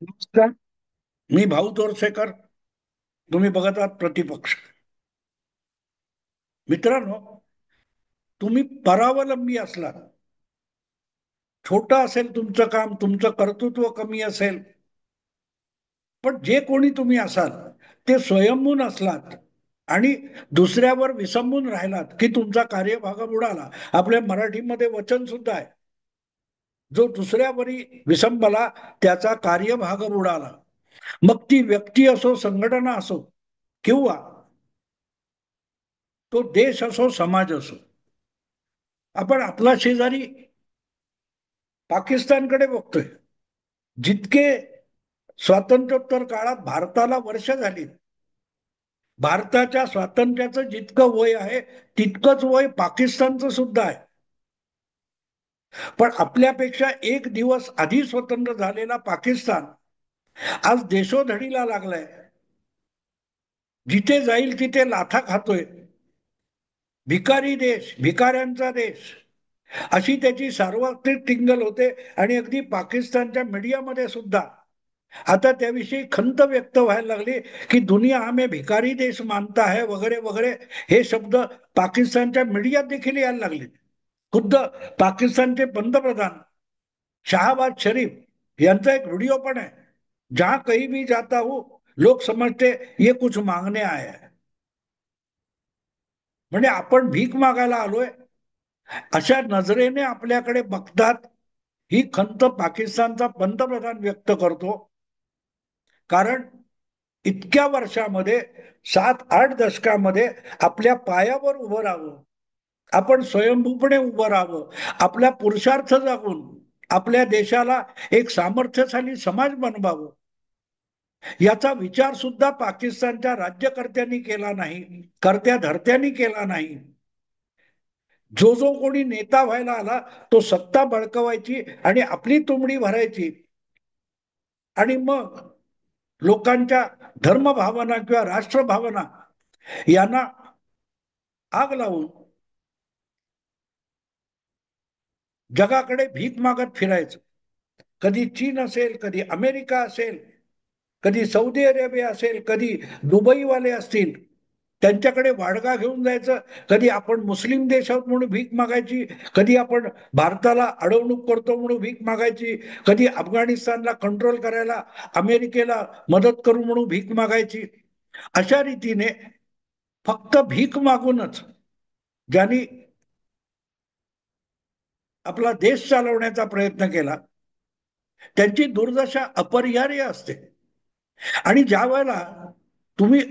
नमस्कार. मी भाऊ तोरसेकर. तुम्ही बघत आहात प्रतिपक्ष. मित्रांनो, तुम्ही परावलंबी असलात, छोटं असेल तुमचं काम, तुमचं कर्तृत्व कमी असेल, पण जे कोणी तुम्ही असाल ते स्वयंभून असलात आणि दुसऱ्यावर विसंबून राहिलात की तुमचा कार्यभाग बुडाला. आपल्या मराठीमध्ये वचन सुद्धा आहे, जो दुसऱ्यावरी विसंबला त्याचा कार्यभाग बुडाला. मग ती व्यक्ती असो, संघटना असो, किंवा तो देश असो, समाज असो. आपण आपला शेजारी पाकिस्तानकडे बघतोय. जितके स्वातंत्र्योत्तर काळात भारताला वर्ष झाली, भारताच्या स्वातंत्र्याचं जितकं वय आहे तितकंच वय पाकिस्तानचं सुद्धा आहे. पण आपल्यापेक्षा एक दिवस आधी स्वतंत्र झालेला पाकिस्तान आज देशोधडीला लागलाय. जिथे जाईल तिथे लाथा खातोय. भिकारी देश, भिकाऱ्यांचा देश, अशी त्याची सार्वत्रिक टिंगल होते. आणि अगदी पाकिस्तानच्या मीडियामध्ये सुद्धा आता त्याविषयी खंत व्यक्त व्हायला लागली की दुनिया हमें भिकारी देश मानता है वगैरे वगैरे. हे शब्द पाकिस्तानच्या मीडियात देखील यायला लागले. खुद्द पाकिस्तानचे पंतप्रधान शहाबाज शरीफ यांचा एक व्हिडिओ पण आहे, जहां कहीं भी जाता हूं लोग समजते ये कुछ मांगने आए हैं. म्हणजे आपण भीक मागायला आलोय अशा नजरेने आपल्याकडे बघतात. ही खंत पाकिस्तानचा पंतप्रधान व्यक्त करतो. कारण इतक्या वर्षामध्ये, 7-8 दशकामध्ये आपल्या पायावर उभं राहावं, आपण स्वयंभूपणे उभं राहावं, आपला पुरुषार्थ जागून आपल्या देशाला एक सामर्थ्यशाली समाज बनवावं, याचा विचार सुद्धा पाकिस्तानच्या राज्यकर्त्यांनी केला नाही, कर्त्या धर्त्यांनी केला नाही. जो जो कोणी नेता व्हायला आला तो सत्ता बळकवायची आणि आपली तुंबडी भरायची, आणि मग लोकांच्या धर्मभावना किंवा राष्ट्रभावना यांना आग लावून जगाकडे भीक मागत फिरायचं. कधी चीन असेल, कधी अमेरिका असेल, कधी सौदी अरेबिया असेल, कधी दुबईवाले असतील, त्यांच्याकडे वाडगा घेऊन जायचं. कधी आपण मुस्लिम देश आहोत म्हणून भीक मागायची, कधी आपण भारताला अडवणूक करतो म्हणून भीक मागायची, कधी अफगाणिस्तानला कंट्रोल करायला अमेरिकेला मदत करू म्हणून भीक मागायची. अशा रीतीने फक्त भीक मागूनच ज्यांनी आपला देश चालवण्याचा प्रयत्न केला त्यांची दुर्दशा अपरिहार्य असते. आणि ज्या वेळेला तुम्ही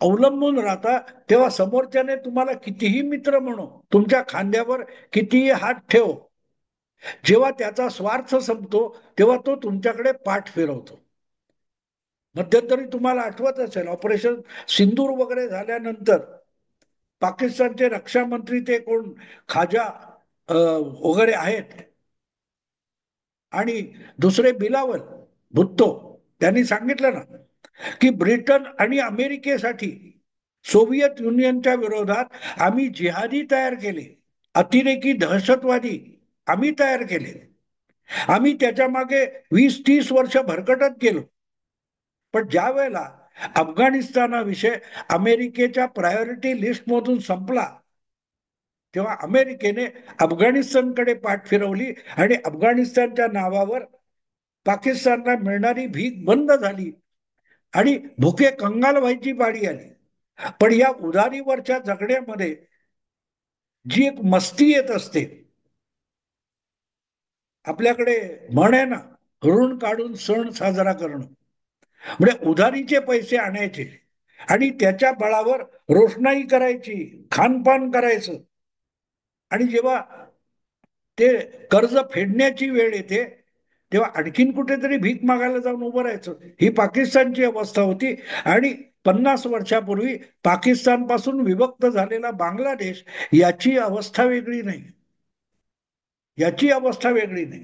अवलंबून राहता तेव्हा समोरच्याने तुम्हाला कितीही मित्र म्हणो, तुमच्या खांद्यावर कितीही हात ठेव, जेव्हा त्याचा स्वार्थ संपतो तेव्हा तो तुमच्याकडे पाठ फिरवतो. मध्यंतरी तुम्हाला आठवत असेल, ऑपरेशन सिंदूर वगैरे झाल्यानंतर पाकिस्तानचे रक्षा मंत्री ते कोण खाजा वगैरे आहेत, आणि दुसरे बिलावल भुत्तो, त्यांनी सांगितलं ना की ब्रिटन आणि अमेरिकेसाठी सोव्हिएत युनियनच्या विरोधात आम्ही जिहादी तयार केले, अतिरेकी दहशतवादी आम्ही तयार केले, आम्ही त्याच्या मागे 20-30 वर्ष भरकटत गेलो. पण ज्या वेळेला अफगाणिस्तानाविषयी अमेरिकेच्या प्रायोरिटी लिस्ट मधून संपला तेव्हा अमेरिकेने अफगाणिस्तानकडे पाठ फिरवली आणि अफगाणिस्तानच्या नावावर पाकिस्तानला मिळणारी भीक बंद झाली आणि भुके कंगाल व्हायची पाळी आली. पण या उधारीवरच्या जगण्यामध्ये जी एक मस्ती येत असते, आपल्याकडे म्हण आहे ना, ऋण काढून सण साजरा करणं. म्हणजे उधारीचे पैसे आणायचे आणि त्याच्या बळावर रोषणाई करायची, खानपान करायचं, आणि जेव्हा ते कर्ज फेडण्याची वेळ येते तेव्हा आणखीन कुठेतरी भीक मागायला जाऊन उभं राहायचं. ही पाकिस्तानची अवस्था होती. आणि 50 वर्षापूर्वी पाकिस्तान पासून विभक्त झालेला बांगलादेश, याची अवस्था वेगळी नाही, याची अवस्था वेगळी नाही.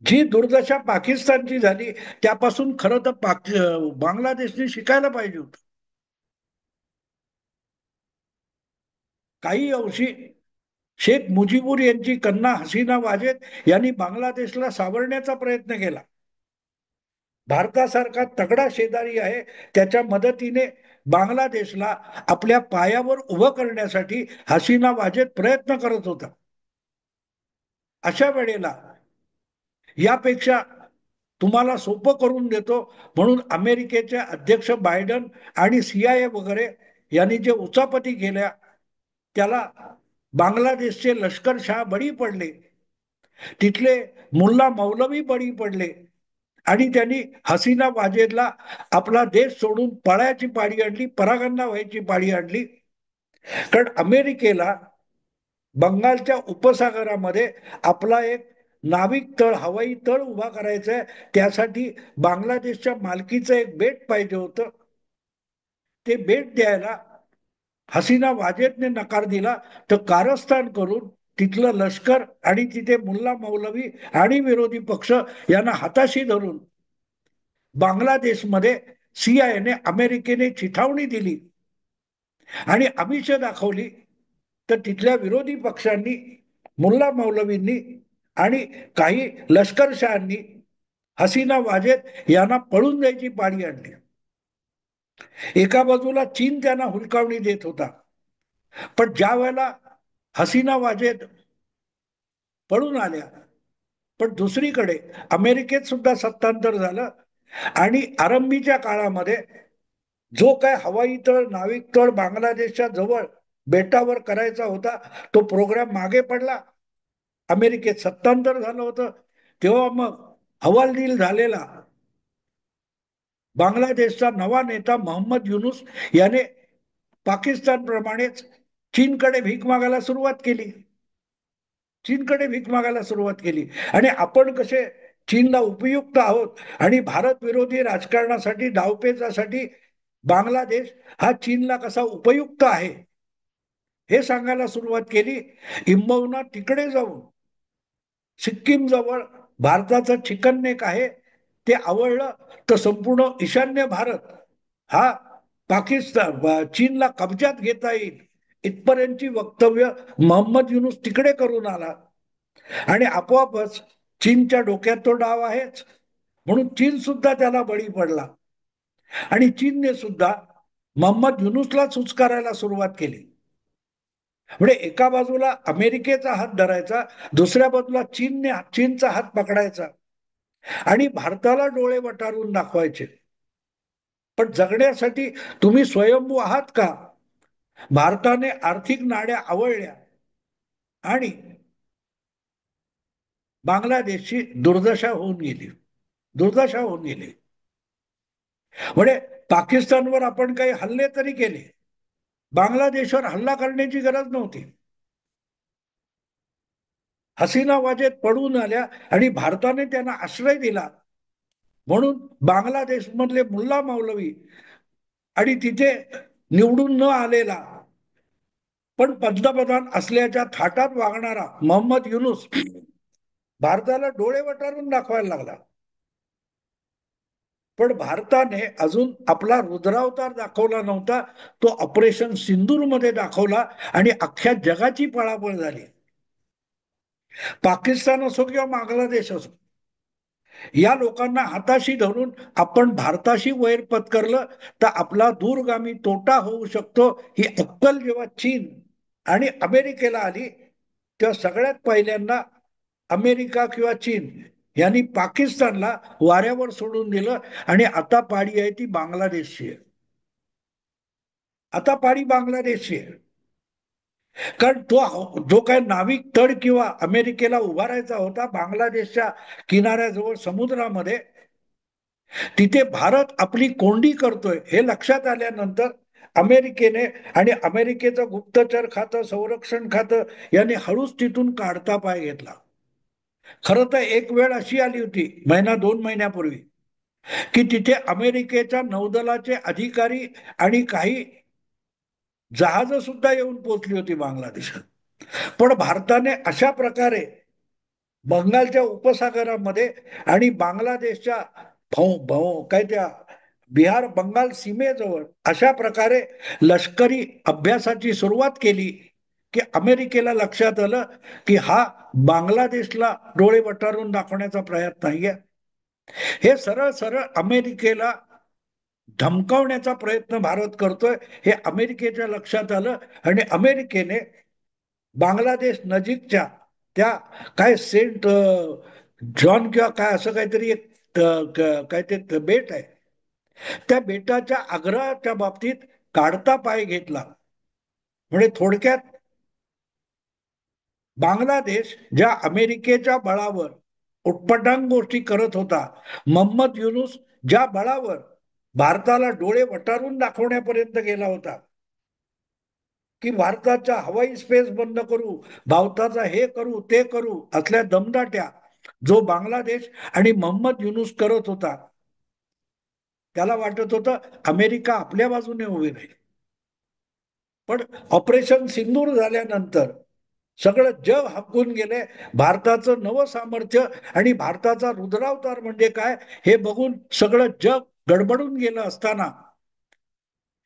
जी दुर्दशा पाकिस्तानची झाली त्यापासून खरं तर बांगलादेशने शिकायला पाहिजे होतं. काही अंशी शेख मुजीबुर यांची कन्या हसीना वाजेद यांनी बांगलादेशला सावरण्याचा प्रयत्न केला. भारतासारखा तगडा शेजारी आहे, त्याच्या मदतीने बांगलादेशला आपल्या पायावर उभं करण्यासाठी हसीना वाजेद प्रयत्न करत होता. अशा वेळेला यापेक्षा तुम्हाला सोपं करून देतो म्हणून अमेरिकेचे अध्यक्ष बायडन आणि CIA वगैरे यांनी जे उचापती केल्या, त्याला बांगलादेशचे लष्करशाह बळी पडले, तिथले मुल्ला मौलवी बळी पडले आणि त्यांनी हसीना वाजेदला आपला देश सोडून पळायची पाळी आणली, परागंदा व्हायची पाळी आणली. कारण अमेरिकेला बंगालच्या उपसागरामध्ये आपला एक नाविक तळ, हवाई तळ उभा करायचा आहे. त्यासाठी बांगलादेशच्या मालकीचं एक बेट पाहिजे होतं. ते बेट द्यायला हसीना वाजेदने नकार दिला, तर कारस्थान करून तिथलं लष्कर आणि तिथे मुल्ला मौलवी आणि विरोधी पक्ष यांना हाताशी धरून बांगलादेशमध्ये CIAने, अमेरिकेने चिथावणी दिली आणि आमिष दाखवली. तर तिथल्या विरोधी पक्षांनी, मुल्ला मौलवींनी आणि काही लष्करशाहांनी हसीना वाजेद यांना पळून जायची पाळी आणली. एका बाजूला चीन त्यांना हुलकावणी देत होता, पण ज्या वेळेला हसीना वाजेद पळून आल्या, पण दुसरीकडे अमेरिकेत सुद्धा सत्तांतर झालं आणि आरंभीच्या काळामध्ये जो काय हवाई तळ, नाविक तळ बांगलादेशच्या जवळ बेटावर करायचा होता, तो प्रोग्राम मागे पडला. अमेरिकेत सत्तांतर झालं होतं. तेव्हा मग हवालदिल झालेला बांगलादेशचा नवा नेता मोहम्मद युनुस याने पाकिस्तान प्रमाणेच चीनकडे भीक मागायला सुरुवात केली. चीनकडे भीक मागायला सुरुवात केली आणि आपण कसे चीनला उपयुक्त आहोत आणि भारत विरोधी राजकारणासाठी, डावपेचासाठी बांगलादेश हा चीनला कसा उपयुक्त आहे हे सांगायला सुरुवात केली. किंबहुना तिकडे जाऊन सिक्कीम जवळ भारताचं चिकन नेक आहे, ते आवडलं तर संपूर्ण ईशान्य भारत हा पाकिस्तान, चीनला कब्जात घेता येईल इथपर्यंतची वक्तव्य मोहम्मद युनुस तिकडे करून आला आणि आपोआपच चीनच्या डोक्यात तो डाव आहेच म्हणून चीन सुद्धा त्याला बळी पडला आणि चीनने सुद्धा मोहम्मद युनुसला उचकारायला सुरुवात केली. म्हणजे एका बाजूला अमेरिकेचा हात धरायचा, दुसऱ्या बाजूला चीनचा हात पकडायचा आणि भारताला डोळे वटारून दाखवायचे. पण जगण्यासाठी तुम्ही स्वयंभू आहात का? भारताने आर्थिक नाड्या आवळल्या आणि बांगलादेशची दुर्दशा होऊन गेली. दुर्दशा होऊन गेली. म्हणजे पाकिस्तानवर आपण काही हल्ले तरी केले, बांगलादेशवर हल्ला करण्याची गरज नव्हती. हसीना वाजेद पळून आल्या आणि भारताने त्यांना आश्रय दिला म्हणून बांगलादेशमधले मुल्ला मौलवी आणि तिथे निवडून न आलेला पण पंतप्रधान असल्याच्या थाटात वागणारा मोहम्मद युनुस भारताला डोळे वटारून दाखवायला लागला. पण भारताने अजून आपला रुद्रावतार दाखवला नव्हता. तो ऑपरेशन सिंदूर मध्ये दाखवला आणि अख्ख्या जगाची पळापळ झाली. पाकिस्तान असो किंवा बांगलादेश असो, या लोकांना हाताशी धरून आपण भारताशी वैर पत्करलं तर आपला दूरगामी तोटा होऊ शकतो. ही अक्कल जेव्हा चीन आणि अमेरिकेला आली तेव्हा सगळ्यात पहिल्यांदा अमेरिका किंवा चीन यांनी पाकिस्तानला वाऱ्यावर सोडून दिलं आणि आता पाळी आहे ती बांगलादेशची आहे. आता पाळी बांगलादेशची आहे. कारण तो जो काय नाविक तळ किंवा अमेरिकेला उभारायचा होता बांगलादेशच्या किनाऱ्याजवळ समुद्रामध्ये, तिथे भारत आपली कोंडी करतोय हे लक्षात आल्यानंतर अमेरिकेने आणि अमेरिकेचं गुप्तचर खातं, संरक्षण खातं यांनी हळूच तिथून काढता पाय घेतला. खरं तर एक वेळ अशी आली होती महिना 2 महिन्यापूर्वी की तिथे अमेरिकेच्या नौदलाचे अधिकारी आणि काही जहाज सुद्धा येऊन पोहोचली होती बांगलादेशात. पण भारताने अशा प्रकारे बंगालच्या उपसागरामध्ये आणि बांगलादेशच्या काय त्या बिहार बंगाल सीमेजवळ अशा प्रकारे लष्करी अभ्यासाची सुरुवात केली की अमेरिकेला लक्षात आलं की हा बांगलादेशला डोळे वटारून दाखवण्याचा प्रयत्न नाहीये. हे सरळ सरळ अमेरिकेला धमकावण्याचा प्रयत्न भारत करतोय हे अमेरिकेच्या लक्षात आलं आणि अमेरिकेने बांगलादेश नजीकच्या त्या काय सेंट जॉन किंवा काय असं काहीतरी एक काय ते बेट आहे, त्या बेटाच्या आग्रहाच्या बाबतीत काढता पाय घेतला. म्हणजे थोडक्यात बांगलादेश ज्या अमेरिकेच्या बळावर उटपटांग गोष्टी करत होता, मोहम्मद युनुस ज्या बळावर भारताला डोळे वटारून दाखवण्यापर्यंत गेला होता की भारताच्या हवाई स्पेस बंद करू, भारताचा हे करू ते करू, असल्या दमदाट्या जो बांगलादेश आणि मोहम्मद युनुस करत होता, त्याला वाटत होतं अमेरिका आपल्या बाजूने उभी राहील. पण ऑपरेशन सिंदूर झाल्यानंतर सगळं जग हकून गेले. भारताचं नवं सामर्थ्य आणि भारताचा रुद्रावतार म्हणजे काय हे बघून सगळं जग गडबडून गेलं असताना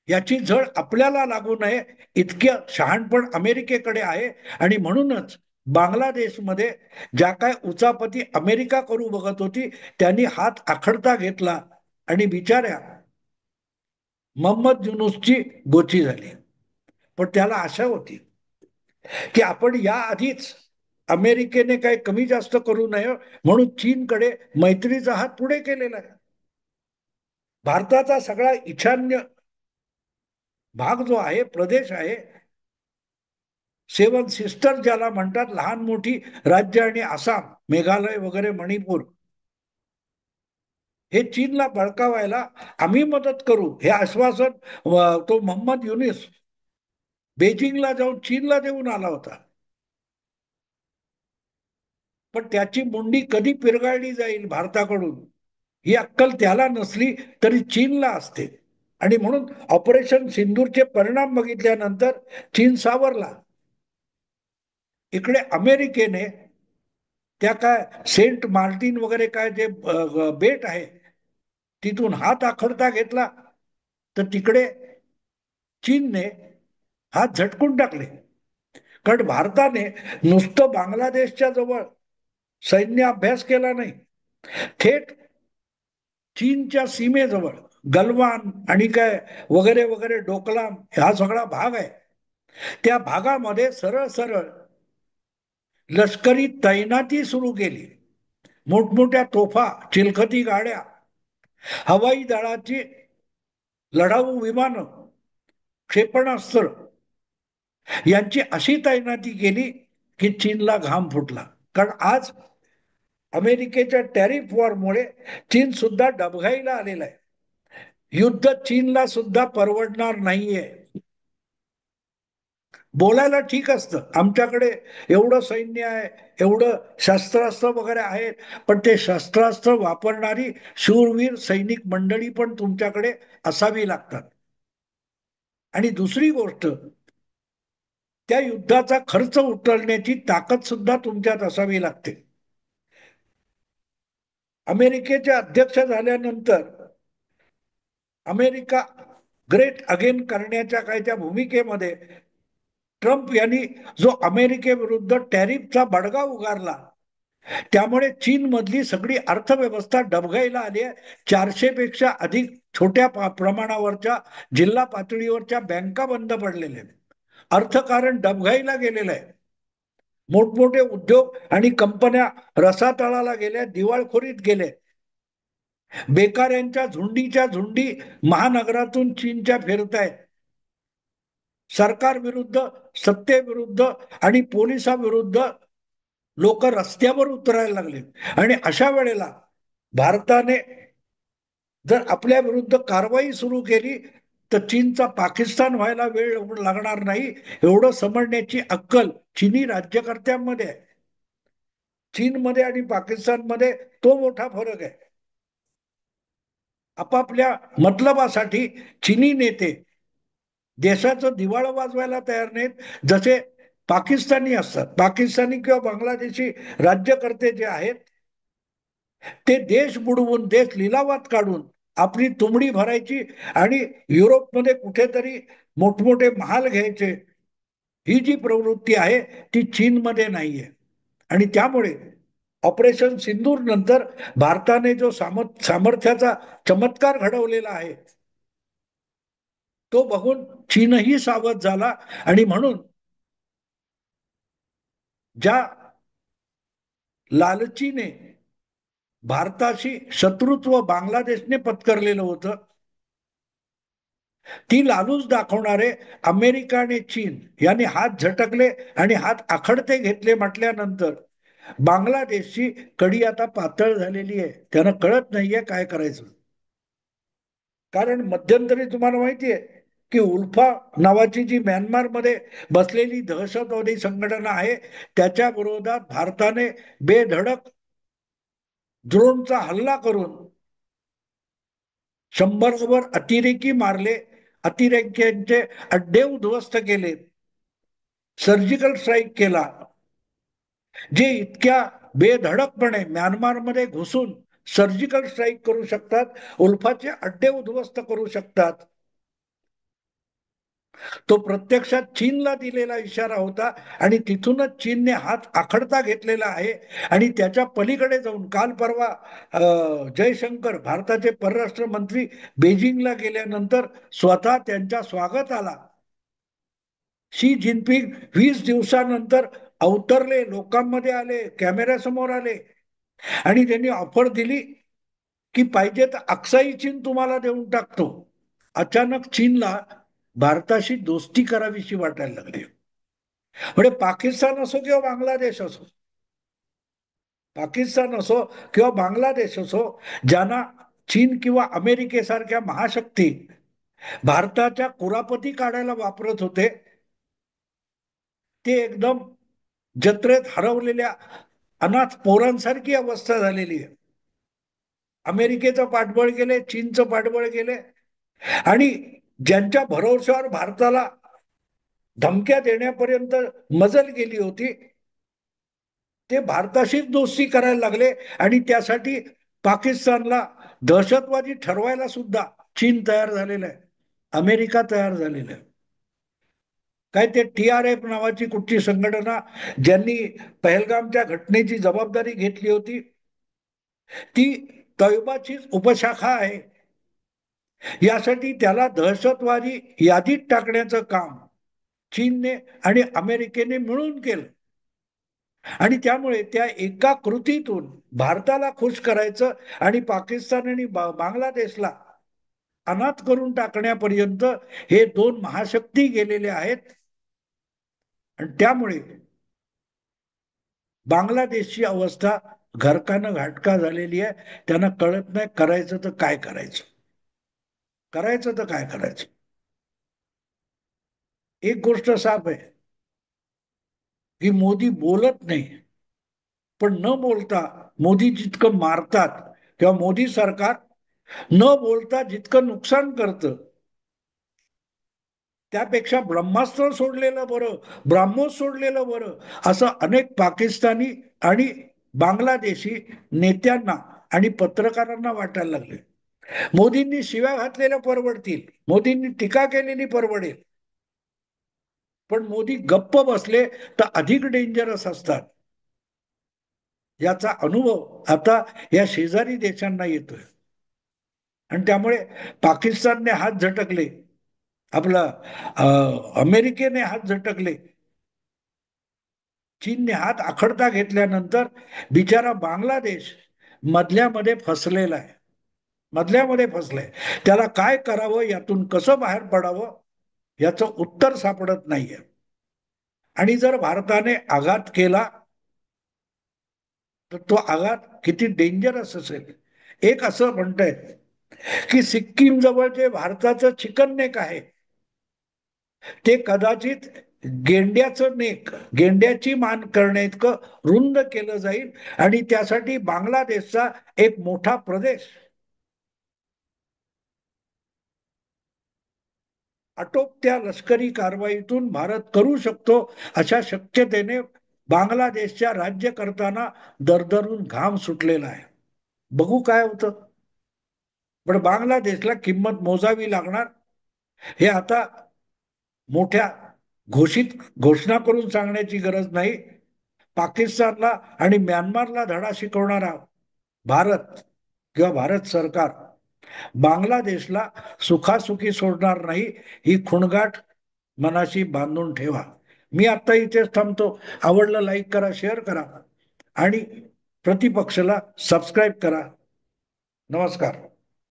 याची झळ आपल्याला लागू नये इतक्या शहाणपण अमेरिकेकडे आहे. आणि म्हणूनच बांगलादेशमध्ये ज्या काय उचापती अमेरिका करू बघत होती त्यांनी हात आखडता घेतला आणि बिचाऱ्या मोहम्मद युनुसची गोची झाली. पण त्याला आशा होती की आपण या आधीच अमेरिकेने काही कमी जास्त करू नये म्हणून चीनकडे मैत्रीचा हात पुढे केलेला आहे. भारताचा सगळा ईशान्य भाग जो आहे, प्रदेश आहे, सेवन सिस्टर ज्याला म्हणतात, लहान मोठी राज्य आणि आसाम, मेघालय वगैरे, मणिपूर, हे चीनला बळकावायला आम्ही मदत करू हे आश्वासन तो मोहम्मद युनिस बेजिंगला जाऊन चीनला देऊन आला होता. पण त्याची मुंडी कधी पिरगाळली जाईल भारताकडून ही अक्कल त्याला नसली तरी चीनला असते. आणि म्हणून ऑपरेशन सिंदूरचे परिणाम बघितल्यानंतर चीन सावरला. इकडे अमेरिकेने त्या काय सेंट मार्टिन वगैरे काय जे बेट आहे तिथून हात आखडता घेतला, तर तिकडे चीनने हात झटकून टाकले. कारण भारताने नुसतं बांगलादेशच्या जवळ सैन्य अभ्यास केला नाही, थेट चीनच्या सीमेजवळ गलवान आणि काय वगैरे वगैरे डोकलाम हा सगळा भाग आहे, त्या भागामध्ये सरळ सरळ लष्करी तैनाती सुरू केली. मोठमोठ्या तोफा, चिलखती गाड्या, हवाई दलाची लढाऊ विमानं, क्षेपणास्त्र यांची अशी तैनाती केली की चीनला घाम फुटला. कारण आज अमेरिकेच्या टॅरिफ वॉरमुळे चीन सुद्धा डबघाईला आलेला आहे. युद्ध चीनला सुद्धा परवडणार नाहीये. बोलायला ठीक असतं, आमच्याकडे एवढं सैन्य आहे, एवढं शस्त्रास्त्र वगैरे आहेत, पण ते शस्त्रास्त्र वापरणारी शूरवीर सैनिक मंडळी पण तुमच्याकडे असावी लागतात. आणि दुसरी गोष्ट, त्या युद्धाचा खर्च उचलण्याची ताकद सुद्धा तुमच्यात असावी लागते. अमेरिकेचे अध्यक्ष झाल्यानंतर अमेरिका ग्रेट अगेन करण्याच्या काय त्या भूमिकेमध्ये ट्रम्प यांनी जो अमेरिकेविरुद्ध टॅरिफचा बडगा उगारला, त्यामुळे चीन मधली सगळी अर्थव्यवस्था डबघाईला आली आहे. 400 पेक्षा अधिक छोट्या प्रमाणावरच्या जिल्हा पातळीवरच्या बँका बंद पडलेल्या आहेत. अर्थकारण डबघाईला गेलेलं आहे. मोठमोठे उद्योग आणि कंपन्या रसातळाला गेल्या, दिवाळखोरीत गेले. बेकाऱ्यांच्या झुंडीच्या झुंडी महानगरातून चीनच्या फिरतायत. सरकार विरुद्ध, सत्तेविरुद्ध आणि पोलिसाविरुद्ध लोक रस्त्यावर उतरायला लागले. आणि अशा वेळेला भारताने जर आपल्या विरुद्ध कारवाई सुरू केली तर चीनचा पाकिस्तान व्हायला वेळ लागणार नाही, एवढं समजण्याची अक्कल चीनी राज्यकर्त्यांमध्ये आहे. चीनमध्ये आणि पाकिस्तानमध्ये तो मोठा फरक आहे. आपापल्या मतलबासाठी चीनी नेते देशाचं दिवाळं वाजवायला तयार नाहीत, जसे पाकिस्तानी असतात. पाकिस्तानी किंवा बांगलादेशी राज्यकर्ते जे आहेत ते देश बुडवून, देश लिलावात काढून आपली तुंबडी भरायची आणि युरोपमध्ये कुठेतरी मोठमोठे महाल घ्यायचे, ही जी प्रवृत्ती आहे ती चीनमध्ये नाहीये. आणि त्यामुळे ऑपरेशन सिंदूर नंतर भारताने जो सामर्थ्याचा चमत्कार घडवलेला आहे तो बघून चीनही सावध झाला. आणि म्हणून ज्या लालचीने भारताशी शत्रुत्व बांगलादेशने पत्करलेलं होतं, ती लालूच दाखवणारे अमेरिका आणि चीन यांनी हात झटकले आणि हात आखडते घेतले म्हटल्यानंतर बांगलादेशची कडी आता पातळ झालेली आहे. त्यांना कळत नाहीये काय करायचं. कारण मध्यंतरी तुम्हाला माहितीये की उल्फा नावाची जी म्यानमारमध्ये बसलेली दहशतवादी संघटना आहे त्याच्या विरोधात भारताने बेधडक ड्रोनचा हल्ला करून 100वर अतिरेकी मारले, अतिरेक्यांचे अड्डे उद्ध्वस्त केले, सर्जिकल स्ट्राईक केला. जे इतक्या बेधडकपणे म्यानमारमध्ये घुसून सर्जिकल स्ट्राईक करू शकतात, उल्फाचे अड्डे उद्ध्वस्त करू शकतात, तो प्रत्यक्षात चीनला दिलेला इशारा होता. आणि तिथूनच चीनने हात आखडता घेतलेला आहे. आणि त्याच्या पलीकडे जाऊन काल परवा जयशंकर भारताचे परराष्ट्र मंत्री बेजिंगला गेल्यानंतर स्वतः त्यांच्या स्वागताला शी जिनपिंग 20 दिवसानंतर अवतरले, लोकांमध्ये आले, कॅमेऱ्यासमोर आले आणि त्यांनी ऑफर दिली की पाहिजे तर अक्साई चीन तुम्हाला देऊन टाकतो. अचानक चीनला भारताशी दोस्ती करावीशी वाटायला लागली. म्हणजे पाकिस्तान असो किंवा बांगलादेश असो, पाकिस्तान असो किंवा बांगलादेश असो, ज्यांना चीन किंवा अमेरिकेसारख्या महाशक्ती भारताच्या कुरापती काढायला वापरत होते, ते एकदम जत्रेत हरवलेल्या अनाथ पोरांसारखी अवस्था झालेली आहे. अमेरिकेचं पाठबळ गेले, चीनचं पाठबळ गेले आणि ज्यांच्या भरोश्यावर भारताला धमक्या देण्यापर्यंत मजल गेली होती ते भारताशीच दोस्ती करायला लागले. आणि त्यासाठी पाकिस्तानला दहशतवादी ठरवायला सुद्धा चीन तयार झालेलं आहे, अमेरिका तयार झालेलं आहे. काय ते TRF नावाची कुठची संघटना ज्यांनी पहलगामच्या घटनेची जबाबदारी घेतली होती ती तैबाचीच उपशाखा आहे. यासाठी त्याला दहशतवादी यादीत टाकण्याचं काम चीनने आणि अमेरिकेने मिळून केलं. आणि त्यामुळे त्या एका कृतीतून भारताला खुश करायचं आणि पाकिस्तान आणि बांगलादेशला अनाथ करून टाकण्यापर्यंत हे दोन महाशक्ती गेलेले आहेत. आणि त्यामुळे बांगलादेशची अवस्था घरकानं घाटका झालेली आहे. त्यांना कळत नाही करायचं तर काय करायचं, करायचं तर काय करायचं. एक गोष्ट साफ आहे की मोदी बोलत नाही, पण न बोलता मोदी जितकं मारतात किंवा मोदी सरकार न बोलता जितकं नुकसान करतं त्यापेक्षा ब्रह्मास्त्र सोडलेलं बरं, ब्राह्मोस सोडलेलं बरं, असं अनेक पाकिस्तानी आणि बांगलादेशी नेत्यांना आणि पत्रकारांना वाटायला लागले. मोदींनी शिव्या घातलेल्या परवडतील, मोदींनी टीका केलेली परवडेल, पण मोदी गप्प बसले तर अधिक डेंजरस असतात. याचा अनुभव आता या शेजारी देशांना येतोय. आणि त्यामुळे पाकिस्तानने हात झटकले, आपला अमेरिकेने हात झटकले, चीनने हात आखडता घेतल्यानंतर बिचारा बांगलादेश मधल्यामध्ये फसलेला आहे, मधल्यामध्ये फसलाय. त्याला काय करावं, यातून कसं बाहेर पडावं याचं उत्तर सापडत नाहीये. आणि जर भारताने आघात केला तर तो आघात किती डेंजरस असेल. एक असं म्हणतायत की सिक्कीम जवळ जे भारताचं चिकन नेक आहे ते कदाचित गेंड्याचं नेक, गेंड्याची मान करण्या इतकं रुंद केलं जाईल. आणि त्यासाठी बांगलादेशचा एक मोठा प्रदेश आटोपत्या लष्करी कारवाईतून भारत करू शकतो अशा शक्यतेने बांगलादेशच्या राज्यकर्त्यांना दरदरून घाम सुटलेला आहे. बघू काय होतं. पण बांगलादेशला किंमत मोजावी लागणार हे आता मोठ्या घोषणा करून सांगण्याची गरज नाही. पाकिस्तानला आणि म्यानमारला धडा शिकवणारा भारत किंवा भारत सरकार बांगलादेशला सुखासुखी सोडणार नाही, ही खुणगाठ मनाशी बांधून ठेवा. मी आता इथेच थांबतो. आवडलं लाईक करा, शेअर करा आणि प्रतिपक्षला सबस्क्राईब करा. नमस्कार.